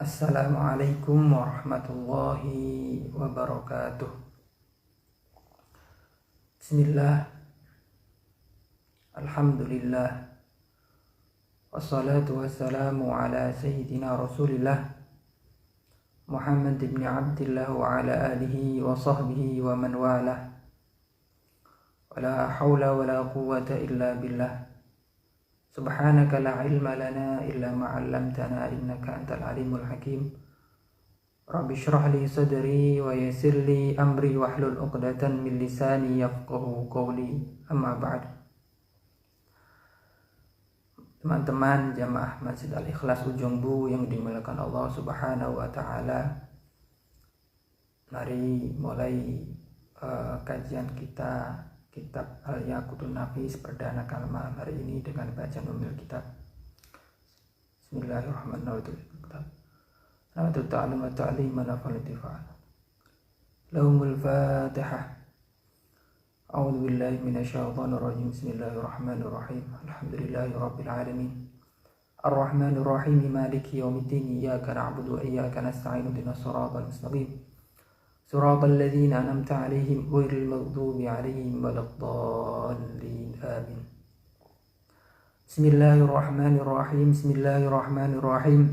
Assalamualaikum warahmatullahi wabarakatuh. Bismillah, alhamdulillah, wassalatu wassalamu ala sayyidina rasulillah Muhammad ibn Abdillah wa ala alihi wa sahbihi wa man walah. Wala hawla wala quwwata illa billah. Subhanaka la ilma lana illa ma 'allamtana innaka antal alimul hakim. Rabbi shrah li sadri wa yassir li amri wahlul 'uqdatan min lisani yafqahu qawli. Amma ba'd. Teman-teman jamaah Masjid Al-Ikhlas Ujung Bu yang dimuliakan Allah Subhanahu wa taala. Mari mulai kajian kita Kitab Al-Yaqutun Nafis perdana kalimat hari ini dengan bacaan umil kitab. Bismillahirrahmanirrahim. Selamat ta'lim wa ta'lim wa nafa'al intifa'al. Lahumul Fatihah. A'udzu billahi minasyaitonir rajim. Bismillahirrahmanirrahim. Alhamdulillahi rabbil alamin. Arrahmanir rahim. Maliki yaumiddin. Iyyaka na'budu wa iyyaka nasta'in. Ihdinas siratal mustaqim. Suratal ladzina an'amta 'alaihim ghairil maghdubi 'alaihim waladdallin. Amin. Bismillahirrahmanirrahim. Bismillahirrahmanirrahim.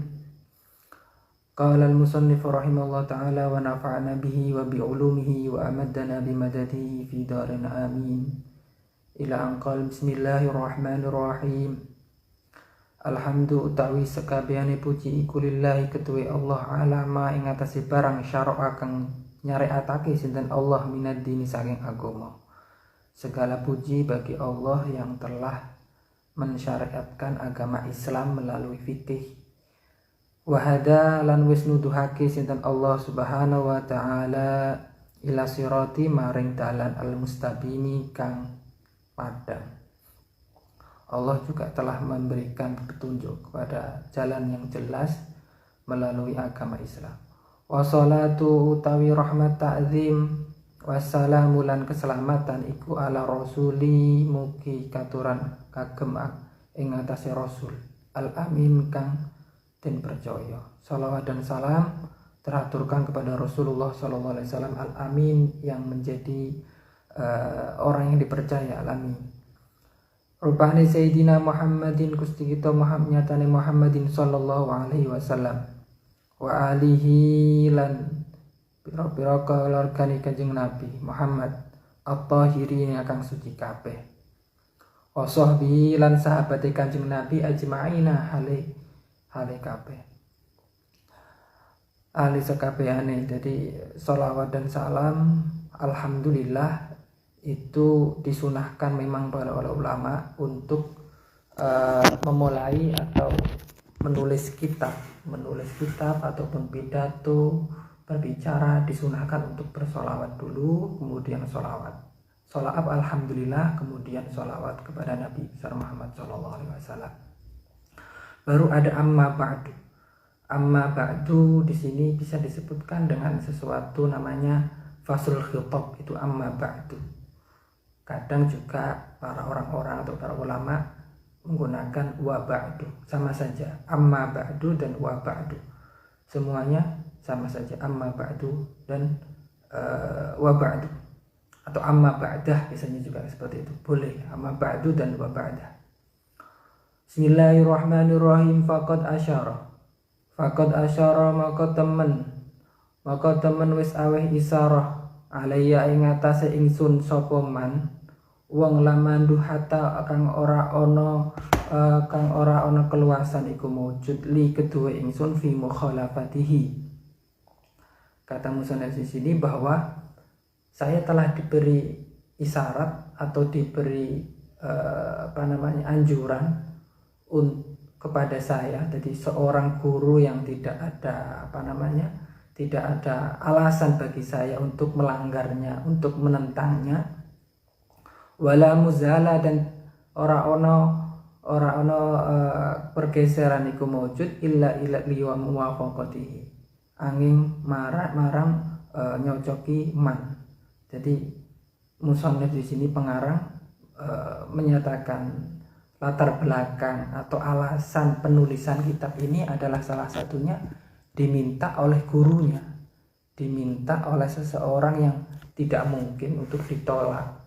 Qala al-musannif rahimahullah ta'ala wa nafa'ana bihi wa bi 'ulumihi wa amaddana bi madadihi fi darin amin. Ila an qala bismillahirrahmanirrahim. Alhamdu utawi sakabehane puji iku lillahi ketuwe Allah alama ing atase barang syara' kang nyariatake sinten Allah minad dini saking agama. Segala puji bagi Allah yang telah mensyariatkan agama Islam melalui fikih. Wahada lan wis nuduhake sinten Allah Subhanahu wa taala ila sirati maring dalan al-mustabini kang padang. Allah juga telah memberikan petunjuk kepada jalan yang jelas melalui agama Islam. Wassalatu utawi rahmat ta'zim wassalamu lan keselamatan iku ala rasuli mugi katuran kagem ing atase rasul al-amin kang den percaya. Salawat dan salam teraturkan kepada Rasulullah sallallahu alaihi wasallam al-amin yang menjadi orang yang dipercaya, al-amin. Rupane Sayyidina Muhammadin Gusti kita nyatane Muhammadin sallallahu alaihi wasallam wa alihi lan pira-pira keluargane Kanjeng Nabi Muhammad at-tahirin kang suci kabeh. Wa sahbihi lan sahabate Kanjeng Nabi ajma'ina hale kabeh. Ali sekabehane. Jadi sholawat dan salam alhamdulillah itu disunahkan memang oleh ulama untuk memulai atau menulis kitab ataupun pidato berbicara disunahkan untuk bersolawat dulu, kemudian solawat alhamdulillah, kemudian solawat kepada Nabi besar Muhammad SAW. Baru ada amma ba'du. Amma ba'du di sini bisa disebutkan dengan sesuatu namanya faslul khitab, itu amma ba'du. Kadang juga para orang-orang atau para ulama menggunakan wa ba'du, sama saja. Amma ba'du dan wa ba'du semuanya sama saja, amma ba'du dan wa ba'du, atau amma ba'dah biasanya juga seperti itu, boleh amma ba'du dan wa ba'dah. Bismillahirrahmanirrahim. Faqad asyara maka temen wis aweh isarah alayya ing atase ingsun sapa man wong lamandu hatta kang ora ana keluasan iku mujud li kedua ingsun fi mukhalafatihi. Kata musannaf di sini bahwa saya telah diberi isyarat atau diberi anjuran kepada saya. Jadi seorang guru yang tidak ada alasan bagi saya untuk melanggarnya, untuk menentangnya. Wala muzala dan ora ono pergeseran iku mujud illa liwa muwafaqatihi, angin marang nyocoki man. Jadi musannif di sini pengarang menyatakan latar belakang atau alasan penulisan kitab ini adalah salah satunya diminta oleh gurunya, diminta oleh seseorang yang tidak mungkin untuk ditolak,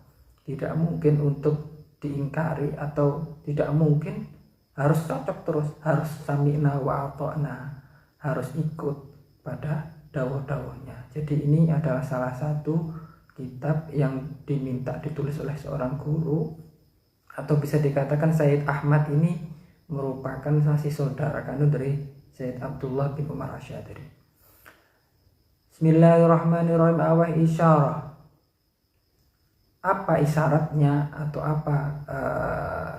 tidak mungkin untuk diingkari, atau tidak mungkin harus cocok terus, harus sami'na wa ata'na, harus ikut pada dawuh-dawuhnya. Jadi ini adalah salah satu kitab yang diminta ditulis oleh seorang guru, atau bisa dikatakan Sayyid Ahmad ini merupakan masih saudara kandung dari Sayyid Abdullah bin Umar Asy-Syadzili. Bismillahirrahmanirrahim. Awah isyarah. Apa isyaratnya atau apa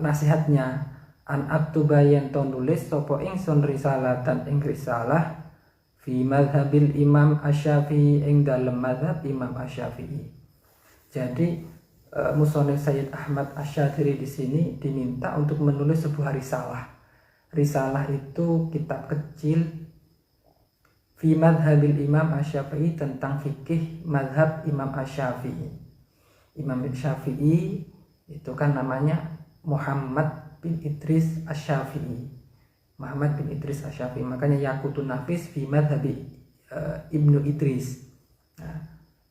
nasihatnya? An aktuba yen to nulis sapa ingsun risalatan ing risalah fi madhabil Imam Asy-Syafi'i ing dalem madhab Imam Asy-Syafi'i. Jadi musonif Sayyid Ahmad Asy-Syadzili di sini diminta untuk menulis sebuah risalah. Risalah itu kitab kecil fi madhabil Imam Asy-Syafi'i, tentang fikih madhab Imam Asy-Syafi'i. Imam Syafi'i itu kan namanya Muhammad bin Idris Asy-Syafi'i. Muhammad bin Idris Asy-Syafi'i, makanya Yaqutun Nafis fi madhabi Ibnu Idris. Nah,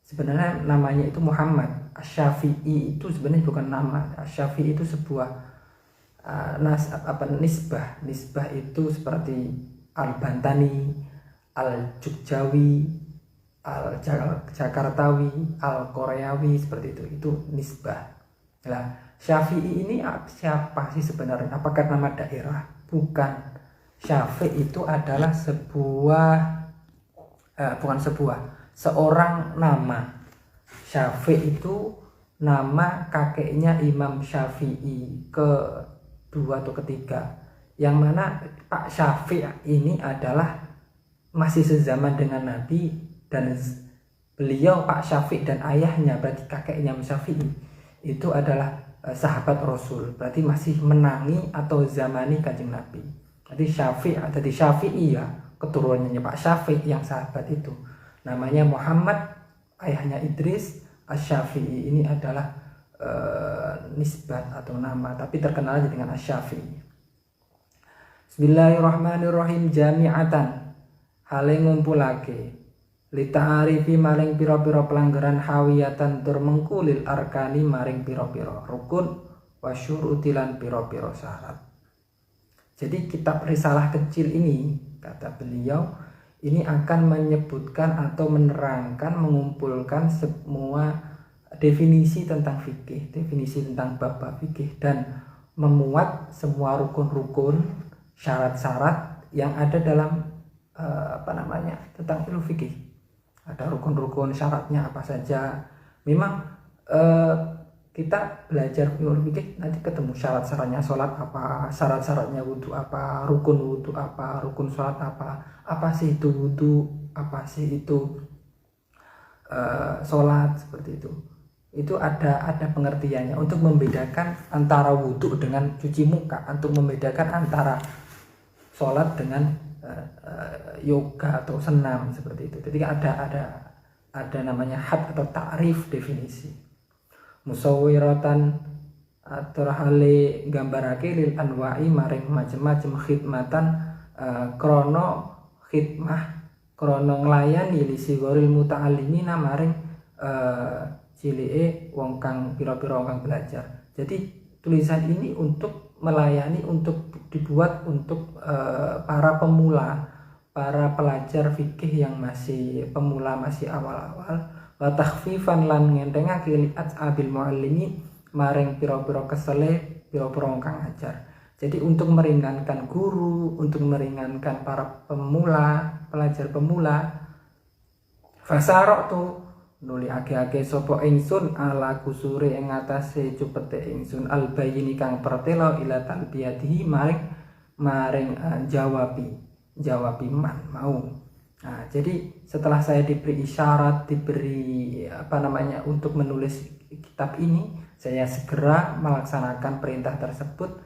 sebenarnya namanya itu Muhammad. Asy-Syafi'i itu sebenarnya bukan nama. Asy-Syafi'i itu sebuah nisbah. Nisbah itu seperti Al-Bantani, Al-Jogjawi, Al-Jakartawi, Al-Koreawi, seperti itu nisbah. Nah, Syafi'i ini siapa sih sebenarnya? Apakah nama daerah? Bukan. Syafi'i itu adalah seorang nama. Syafi'i itu nama kakeknya Imam Syafi'i kedua atau ketiga, yang mana Pak Syafi'i ini adalah masih sezaman dengan Nabi, dan beliau Pak Syafi'i dan ayahnya, berarti kakeknya Imam Syafi'i itu adalah sahabat Rasul, berarti masih menangi atau zamani Kanjeng Nabi. Jadi Syafi'i ya, keturunannya Pak Syafi'i yang sahabat itu namanya Muhammad, ayahnya Idris. Asy-Syafi'i ini adalah nisbat atau nama, tapi terkenal dengan Asy-Syafi'i. Bismillahirrahmanirrahim. Jami'atan hale ngumpulake li ta'arifi maring pira-pira pelanggaran hawiyatan tur mengkulil arkani maring pira-pira rukun wa syuruti lan pira-pira syarat. Jadi kitab risalah kecil ini, kata beliau, ini akan menyebutkan atau menerangkan, mengumpulkan semua definisi tentang fikih, definisi tentang bab-bab fikih, dan memuat semua rukun-rukun, syarat-syarat yang ada dalam tentang ilmu fikih. Ada rukun-rukun, syaratnya apa saja. Memang kita belajar ilmu fikih nanti ketemu syarat-syaratnya sholat apa, syarat-syaratnya wudhu apa, rukun wudhu apa, rukun sholat apa sih itu wudhu, apa sih itu sholat, seperti itu. Itu ada pengertiannya untuk membedakan antara wudhu dengan cuci muka, untuk membedakan antara sholat dengan yoga atau senam, seperti itu. Jadi ada namanya had atau ta'rif, definisi. Musawwiratan atur hale gambarake lil anwa'i maring macam-macam khidmatan krono khidmah, krono nglayani li sigoril muta'allimina maring cilike wong kang pira-pira wong kang belajar. Jadi tulisan ini untuk melayani, untuk dibuat untuk para pemula, para pelajar fikih yang masih pemula, masih awal-awal. Wa takhfifan lan ngentengake li abil muallimi maring pira-pira kesele pira-pira wong kang ngajar. Jadi untuk meringankan guru, untuk meringankan para pemula, pelajar pemula. Fasarok tu nuli ake-ake sapa ingsun ala kusure ing atase cupete ingsun albayini kang pertelo ila talbiyatihi maring jawabi man mau. Nah, jadi setelah saya diberi isyarat, diberi untuk menulis kitab ini, saya segera melaksanakan perintah tersebut,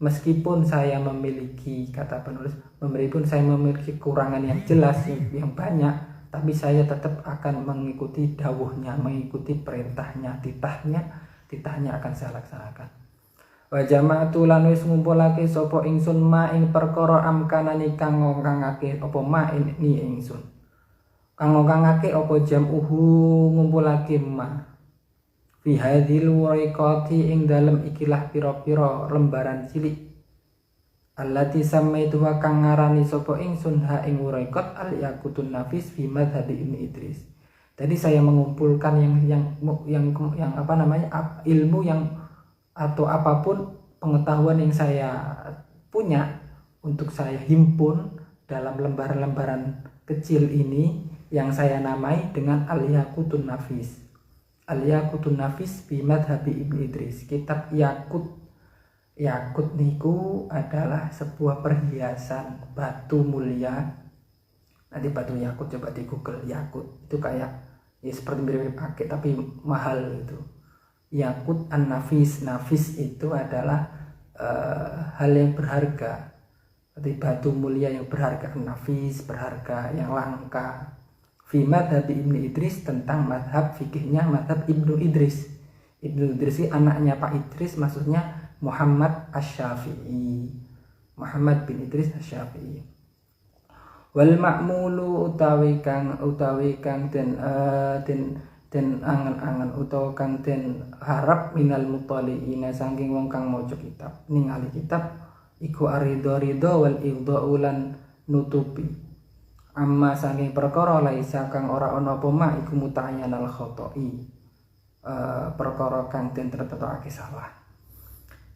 meskipun saya memiliki, kata penulis, meskipun saya memiliki kekurangan yang jelas, yang banyak, tapi saya tetap akan mengikuti dawuhnya, mengikuti perintahnya, titahnya akan saya laksanakan. Wa jama'tu lan wis ngumpulake sapa ingsun ma ing perkara amkanani kang ngongkangake apa ma ini ingsun. Kang ngongkangake apa jam'uhu ngumpulake ma. Fi hadhil wariqati ing dalem ikilah pira-pira lembaran cilik. Allati samaitu wa kang ngarani sapa ingsun ha ing wariqat al yaqutun nafis fi madhhabi Ibnu Idris. Tadi saya mengumpulkan yang apa namanya ilmu yang atau apapun pengetahuan yang saya punya untuk saya himpun dalam lembaran-lembaran kecil ini yang saya namai dengan Al-Yaqutun Nafis. Al-Yaqutun Nafis bi madhabi Ibnu Idris. Kitab Yakut. Yakut niku adalah sebuah perhiasan batu mulia. Nanti batu yakut coba di Google yakut. Itu kayak ya seperti mirip-mirip akik tapi mahal gitu. Yakut an-nafis. Nafis itu adalah hal yang berharga. Seperti batu mulia yang berharga. Nafis berharga, yang langka. Fi madhab Ibnu Idris, tentang madhab fikihnya madhab Ibnu Idris. Ibnu Idris ini anaknya Pak Idris, maksudnya Muhammad Asy-Syafi'i. Muhammad bin Idris Asy-Syafi'i. Wal ma'mulu utawi kang den angen-angen utawa kang den harap minal mutaliina saking wong kang maca kitab ningali kitab iku aridho wal ighda'u lan nutupi amma saking perkara laisa kang ora ana apa mak iku mutayyanal khoto'i perkara kang den tetepake salah.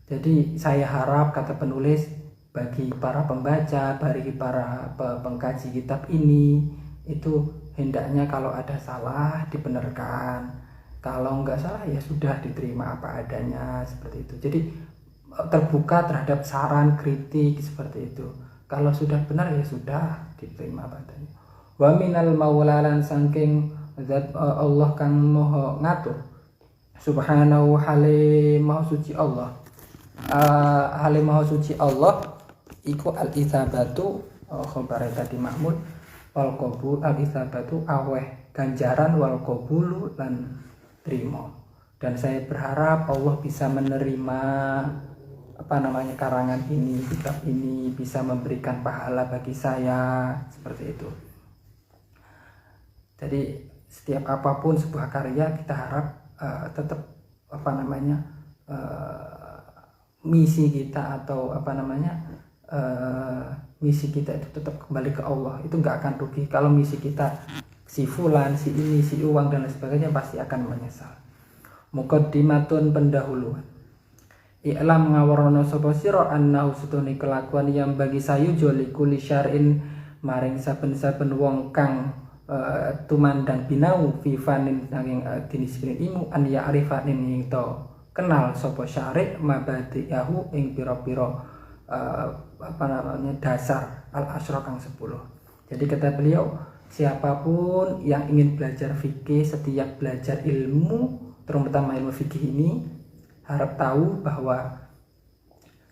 Jadi saya harap, kata penulis, bagi para pembaca, bagi para pengkaji kitab ini, itu hendaknya kalau ada salah dibenarkan, kalau enggak salah ya sudah diterima apa adanya, seperti itu. Jadi terbuka terhadap saran, kritik, seperti itu. Kalau sudah benar ya sudah diterima apa adanya. Wa minal maulalan saking zat Allah kang moho ngatur, subhanahu halim maha suci Allah. Halim maha suci Allah iku al-itsabatu khabar tadi Mahmud wal qabul. Al-itsabatu aweh ganjaran wal qabulu lan trimo. Dan saya berharap Allah bisa menerima karangan ini, kitab ini, bisa memberikan pahala bagi saya, seperti itu. Jadi setiap apapun sebuah karya kita harap tetap misi kita atau misi kita itu tetap kembali ke Allah. Itu nggak akan rugi. Kalau misi kita si fulan, si ini, si uang dan lain sebagainya, pasti akan menyesal. Muqaddimatun, pendahuluan. I'lam ngawarono sapa sira annahu sutune kelakuan yang bagi sayu joli kuli syar'in maring saben-saben wong kang tumandang binau fi fanin saking disiplin ilmu an ya arifanin to kenal sapa syari' mabadi'ahu ing pira-pira dasar al-asyra kang 10. Jadi kata beliau, siapapun yang ingin belajar fikih, setiap belajar ilmu, terutama ilmu fikih ini, harap tahu bahwa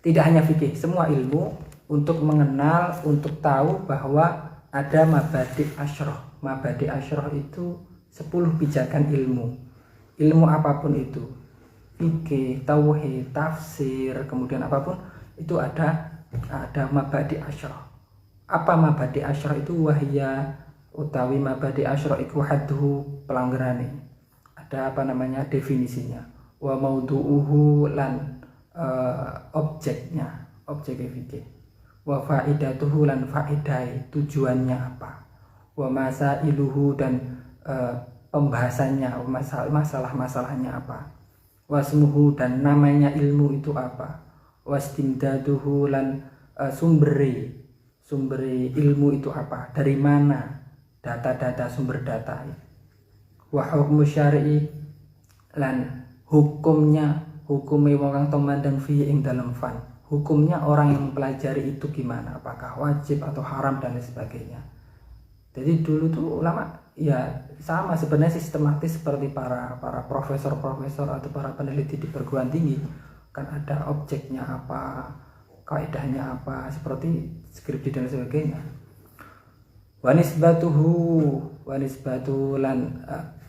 tidak hanya fikih, semua ilmu untuk mengenal, untuk tahu bahwa ada mabadi' asyra. Mabadi' asyra itu 10 pijakan ilmu. Ilmu apapun itu, fikih, tauhid, tafsir, kemudian apapun itu ada mabadi asyra. Apa mabadi asyra itu? Wahya utawi mabadi asyra iku hadhu pelanggarane. Ada definisinya. Wa maudu'uhu lan objeknya, objek fikih. Wa faidatuhu lan faidai, tujuannya apa. Wa masailuhu dan pembahasannya, masalah-masalahnya apa. Wasmuhu dan namanya ilmu itu apa. Wastimdaduhu lan sumberi ilmu itu apa, dari mana, data-data, sumber data. Wa hukmu syar'i lan hukumnya wong kang tomandang fi ing dalam fan. Hukumnya orang yang mempelajari itu gimana, apakah wajib atau haram dan lain sebagainya. Jadi dulu tuh ulama ya sama sebenarnya sistematis seperti para profesor-profesor atau para peneliti di perguruan tinggi, kan ada objeknya apa, kaidahnya apa, seperti skripsi dan sebagainya. Wanisbatu lan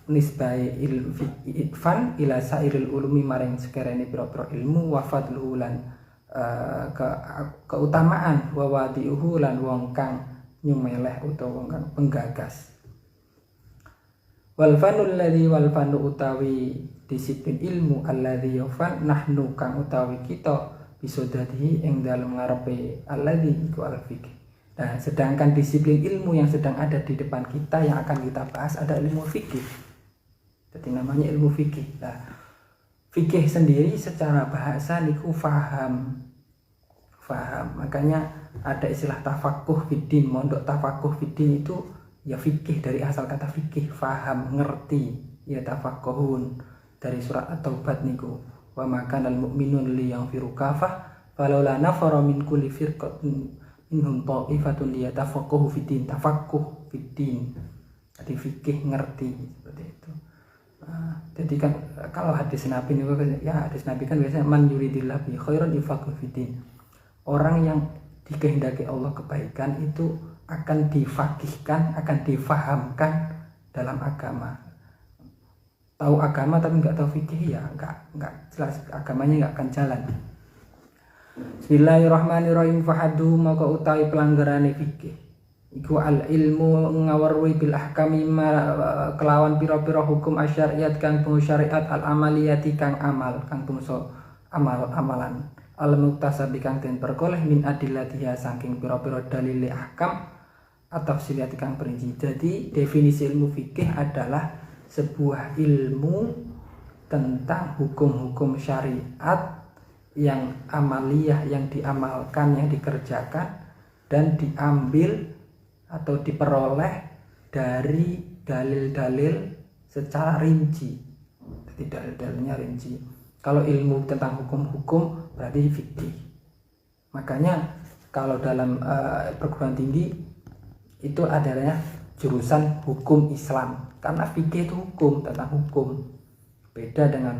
nisbai fan ila sairil ulumi maring sekerene pira-pira ilmu wa fadluhu lan keutamaan wa wadiuhu lan wong kang nyumeleh utawa wong kang penggagas. Wal fanu utawi disiplin ilmu alladzi yufan nahnu kang utawi kita bisodatihi ing dalem ngarepe alladzi iku al-fiqh. Nah, sedangkan disiplin ilmu yang sedang ada di depan kita yang akan kita bahas ada ilmu fikih. Jadi namanya ilmu fikih. Nah, fikih sendiri secara bahasa niku faham. Makanya ada istilah tafakuh fiddin. Mondok tafakuh fiddin itu ya fikih, dari asal kata fikih, faham, ngerti. Ya tafakuhun dari surat At-Taubah niku. Wa makanal mu'minun liyanfiru kafah falaula nafara min kulli firqatin minhum ta'ifatun liyatafaqahu fiddin. Tafakuh fiddin. Jadi fikih, ngerti, seperti itu. Jadi kan kalau hadis Nabi ini ya hadis Nabi kan biasanya man yuridillah bi khairan yufaqihu fiddin. Orang yang dikehendaki Allah kebaikan itu akan difaqihkan, akan difahamkan dalam agama. Tahu agama tapi nggak tahu fikih ya nggak jelas, agamanya nggak akan jalan. Bismillahirrahmanirrahim. Fahadu maka utawi pelanggarane fikih iku al ilmu ngawarwi bil ahkami kelawan pira-pira hukum asyariat kang tunggu syariat al amaliyati kang amal kang tunggu amalan al muktasabi kang den perkoleh min adillatiha saking pira-pira dalil ahkam atau tafsiliyati kang perinci. Jadi definisi ilmu fikih adalah sebuah ilmu tentang hukum-hukum syariat yang amaliyah, yang diamalkan, yang dikerjakan dan diambil atau diperoleh dari dalil-dalil secara rinci. Jadi dalil-dalilnya rinci. Kalau ilmu tentang hukum-hukum berarti fikih. Makanya kalau dalam perguruan tinggi itu adanya jurusan hukum Islam, karena fikih itu hukum, tentang hukum. Beda dengan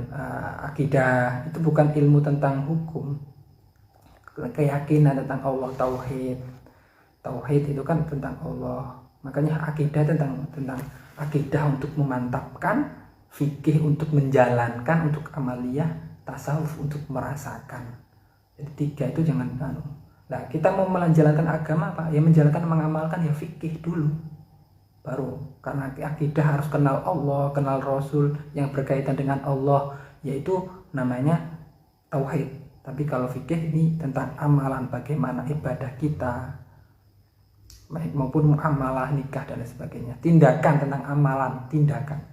akidah, itu bukan ilmu tentang hukum, keyakinan tentang Allah, tauhid itu kan tentang Allah. Makanya akidah tentang akidah untuk memantapkan, fikih untuk menjalankan, untuk amaliyah, tasawuf untuk merasakan. Jadi tiga itu jangan Nah, kita mau menjalankan agama apa? Ya menjalankan, mengamalkan ya fikih dulu. Baru, karena akidah harus kenal Allah, kenal Rasul yang berkaitan dengan Allah, yaitu namanya tauhid. Tapi kalau fikih ini tentang amalan, bagaimana ibadah kita, baik maupun muamalah nikah dan sebagainya. Tindakan, tentang amalan, tindakan.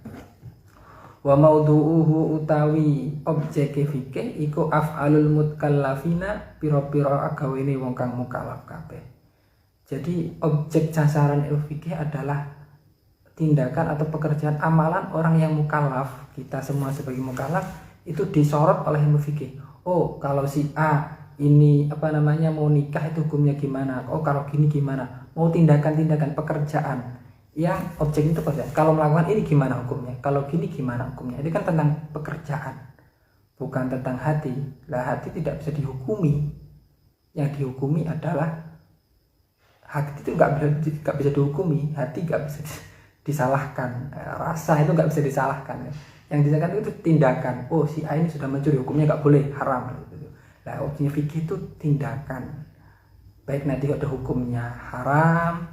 Wa maudhu'uhu utawi objek fikih iku af'alul mutkallafina pira-pira agawene wong kang mukallaf kabeh. Jadi objek sasaran ilmu fikih adalah tindakan atau pekerjaan amalan orang yang mukallaf. Kita semua sebagai mukallaf itu disorot oleh ilmu fikih. Oh, kalau si A ini mau nikah itu hukumnya gimana? Oh, kalau gini gimana? Mau tindakan-tindakan pekerjaan yang objek itu pekerjaan. Kalau melakukan ini gimana hukumnya? Kalau gini gimana hukumnya? Itu kan tentang pekerjaan, bukan tentang hati. Lah hati tidak bisa dihukumi. Yang dihukumi adalah hati itu nggak bisa dihukumi, hati nggak bisa disalahkan, rasa itu nggak bisa disalahkan. Yang disalahkan itu tindakan. Oh, si A ini sudah mencuri, hukumnya nggak boleh, haram. Nah, objeknya fikih itu tindakan. Baik nanti ada hukumnya haram,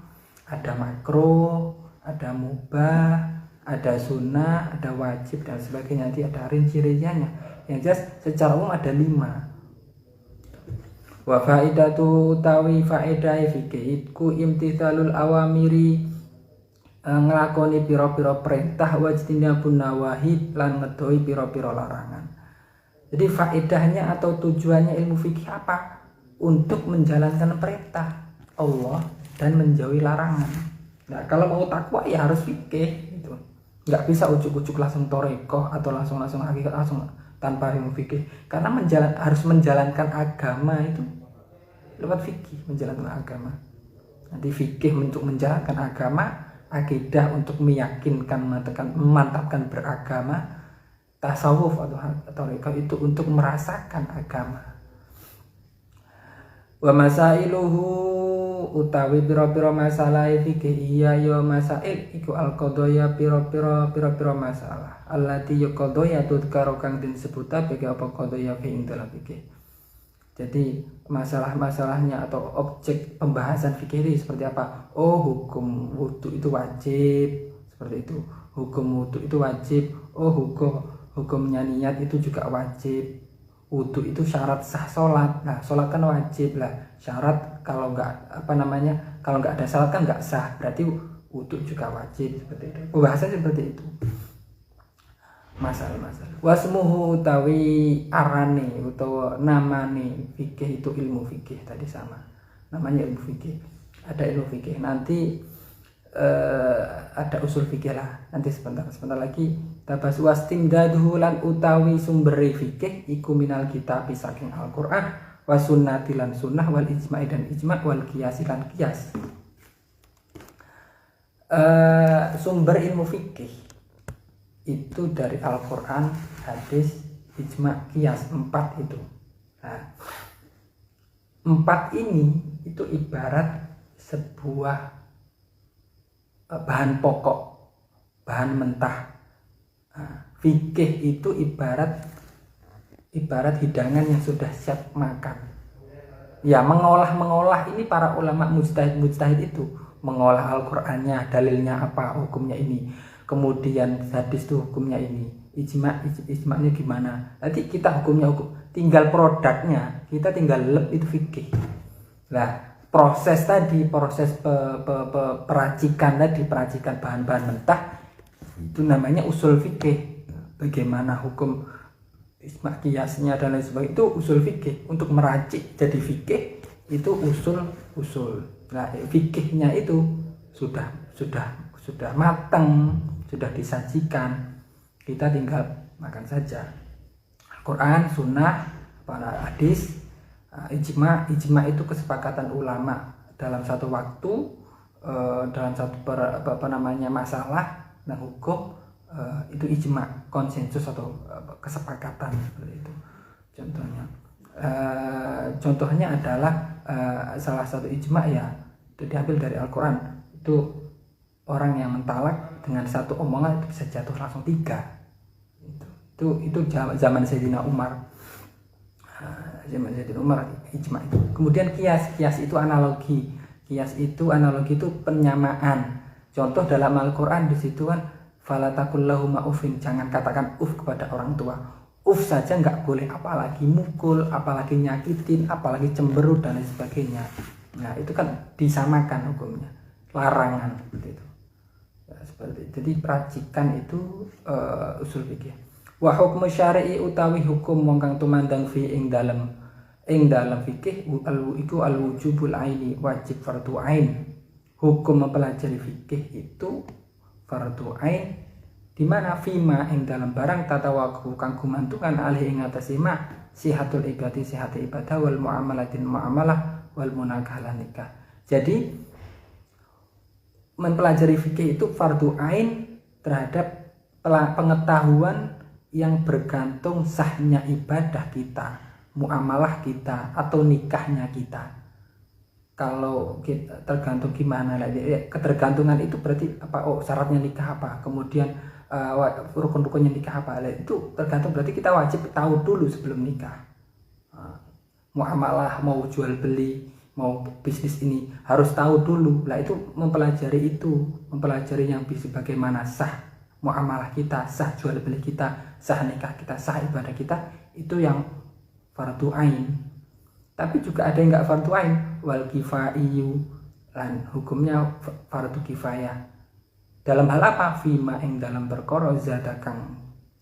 ada makruh, ada mubah, ada sunnah, ada wajib dan sebagainya. Nanti ada rinci-rinciannya. Yang jelas secara umum ada 5. Wa faidatu utawi faedah fikih iku imtithalul awamiri, nglakoni pira-pira perintah, wajtinabun nawahid lan ngedoi pira-pira larangan. Jadi faedahnya atau tujuannya ilmu fikih apa? Untuk menjalankan perintah Allah dan menjauhi larangan. Nah, kalau mau takwa ya harus fikih gitu. Nggak bisa ujuk-ujuk langsung torekoh atau langsung hakikat langsung tanpa ilmu fikih. Karena harus menjalankan agama itu lewat fikih, menjalankan agama. Nanti fikih untuk menjalankan agama, akidah untuk meyakinkan, memantapkan beragama, tasawuf atau tarekoh itu untuk merasakan agama. Wa masailuhu utawi pira-pira masalah fikih iya ya masail iku al-qadaya pira-pira masalah allati ya qadaya tudkaro kang disebut bagi apa qadaya fi ing dalam fikih. Jadi masalah-masalahnya atau objek pembahasan fikih ini seperti apa? Oh, hukum wudu itu wajib, seperti itu. Hukum wudu itu wajib. Oh, hukumnya niat itu juga wajib. Wudu itu syarat sah sholat. Nah, sholat kan wajib lah. Syarat kalau kalau nggak ada syarat kan nggak sah. Berarti wudu juga wajib, seperti itu. Pembahasan seperti itu. Masalah-masalah. Wasmuhu utawi arane utawa namane fikih itu ilmu fikih tadi sama. Namanya ilmu fikih. Ada ilmu fikih. Nanti ada usul fikih lah. Nanti sebentar lagi tabas wastimdaduhu lan utawi sumbere fikih iku minal kitab saking Al-Qur'an wa sunnati lan sunnah wal ijma'i dan ijma' wal qiyas lan qiyas. Sumber ilmu fikih itu dari Al-Quran, hadis, ijma, qiyas, 4 itu. Nah, 4 ini itu ibarat sebuah bahan pokok, bahan mentah. Nah, fikih itu ibarat hidangan yang sudah siap makan. Ya, mengolah ini para ulama mujtahid itu mengolah Al-Qur'annya, dalilnya apa, hukumnya ini. Kemudian hadis itu hukumnya ini, ijma'nya gimana. Nanti kita tinggal produknya, kita tinggal itu fikih. Nah, proses peracikan bahan-bahan mentah itu namanya usul fikih. Bagaimana hukum ijma' qiyasnya dan lain sebagainya itu usul fikih. Untuk meracik jadi fikih itu usul. Nah, fikihnya itu sudah matang, sudah disajikan, kita tinggal makan saja. Al-Quran, sunnah, para hadis, ijma itu kesepakatan ulama dalam satu waktu, dalam satu masalah dan hukum, itu ijma, konsensus atau kesepakatan seperti itu. Contohnya adalah salah satu ijma ya itu diambil dari Al-Quran, itu orang yang mentalak dengan satu omongan itu bisa jatuh langsung 3. Itu zaman Sayyidina Umar. Ijma itu. Kemudian qiyas itu analogi. Qiyas itu penyamaan. Contoh dalam Al-Qur'an di situ kan fala taqul lahum ufin, jangan katakan kepada orang tua. Saja nggak boleh, apalagi mukul, apalagi nyakitin, apalagi cemberut dan lain sebagainya. Nah, itu kan disamakan hukumnya. Larangan seperti itu. Jadi peracikan itu usul fikih. Wa hukmu syar'i utawi hukum wong kang tumandang fi ing dalam fikih iku al wujubul aini, wajib fardhu ain. Hukum mempelajari fikih itu fardhu ain di mana fima ing dalam barang tatawaku kang gumantungan alih ing atase ma sihatul ibadi, sihate ibadah wal muamalah wal munakalah nikah. Jadi mempelajari fikih itu fardhu ain terhadap pengetahuan yang bergantung sahnya ibadah kita, muamalah kita atau nikahnya kita. Kalau kita tergantung gimana lah, ketergantungan itu berarti apa? Oh, syaratnya nikah apa? Kemudian rukun-rukunnya nikah apa? Itu tergantung, berarti kita wajib tahu dulu sebelum nikah. Muamalah, mau jual beli, mau bisnis ini harus tahu dulu. Lah itu mempelajari yang bisa bagaimana sah muamalah kita, sah jual beli kita, sah nikah kita, sah ibadah kita, itu yang fardhu ain. Tapi juga ada yang enggak fardhu ain, wal kifaiyu, lan hukumnya fardhu kifayah. Dalam hal apa? Fima ing dalam perkara zada kang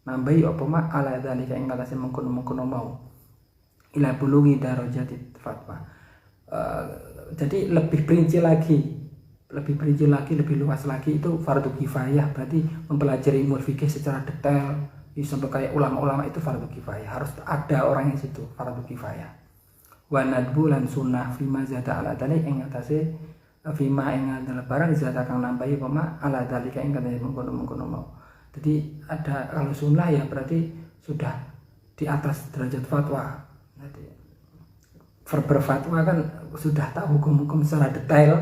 nambahi apa ma ala dzalika ing atase mengkono-mengkono mau ila bulughi darajati fatwa. Jadi lebih perinci lagi, lebih luas lagi, itu fardhu kifayah. Berarti mempelajari ilmu fikih secara detail sampai kayak ulama-ulama itu fardhu kifayah, harus ada orang yang situ, fardhu kifayah. Wa nadbu lan sunnah fima zada ala dzalika ing atase fima ing adalah barang zada kang nambahi apa ala dzalika ing katanya mengkono-mengkono mau. Jadi ada, kalau sunnah ya berarti sudah di atas derajat fatwa. berfatwa kan sudah tahu hukum-hukum secara detail,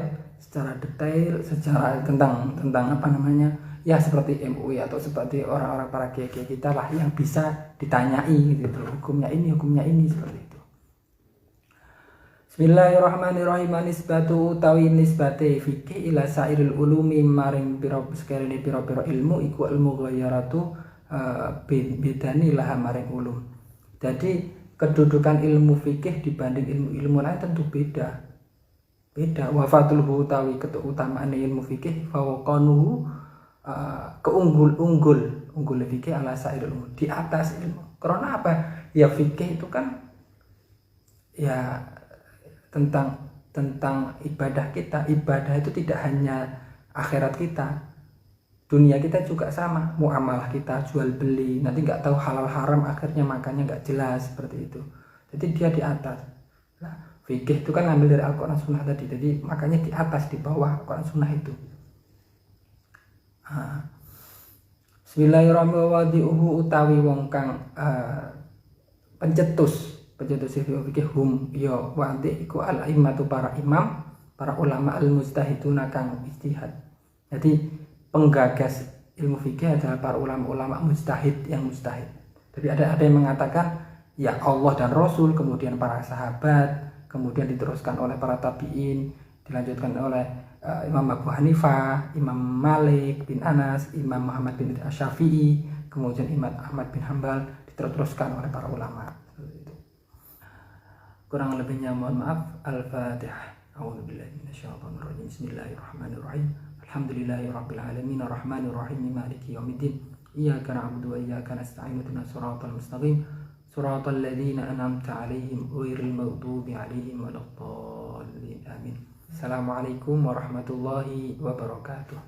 secara tentang apa namanya, ya seperti MUI atau seperti orang-orang para kiai kita lah yang bisa ditanyai gitu, hukumnya ini seperti itu. Bismillahirrahmanirrahim. Nisbatu utawi nisbate fikih ila sairil ulumi maring pira-pira ilmu iku ilmu ghayaratu bedani laha maring ulum. Jadi kedudukan ilmu fikih dibanding ilmu lain tentu beda. Wafatul utawi keutamaan ilmu fikih fawqanuhu unggul fikih ala sairil ulum, di atas ilmu. Karena apa? Ya fikih itu kan ya tentang ibadah kita. Ibadah itu tidak hanya akhirat kita, dunia kita juga sama, muamalah kita, jual beli, nanti nggak tahu halal haram, akhirnya makannya nggak jelas, seperti itu. Jadi dia di atas. Nah, fikih itu kan ambil dari Al-Quran Sunnah tadi, jadi makanya di atas, di bawah Al-Quran Sunnah itu. Bismillahirrahmanirrahim. Utawi wong kang pencetus fikih hum ya wadi iku al immatu para imam, para ulama al mujtahiduna kang ijtihad. Jadi penggagas ilmu fikih adalah para ulama mujtahid yang mujtahid. Tapi ada yang mengatakan ya Allah dan Rasul, kemudian para sahabat, kemudian diteruskan oleh para tabi'in, dilanjutkan oleh Imam Abu Hanifah, Imam Malik bin Anas, Imam Muhammad bin Syafi'i, kemudian Imam Ahmad bin Hambal, diteruskan oleh para ulama. Kurang lebihnya mohon maaf. Al-Fatihah. A'udzubillahi minasyaitonirrajim. Bismillahirrahmanirrahim. Alhamdulillahirabbil alamin arrahmanir rahim maliki yaumiddin. Iyyaka na'budu wa iyyaka nasta'in ihdinas siratal mustaqim. Siratal ladzina an'amta 'alaihim ghairil maghdubi 'alaihim waladdallin. Amin. Assalamualaikum warahmatullahi wabarakatuh.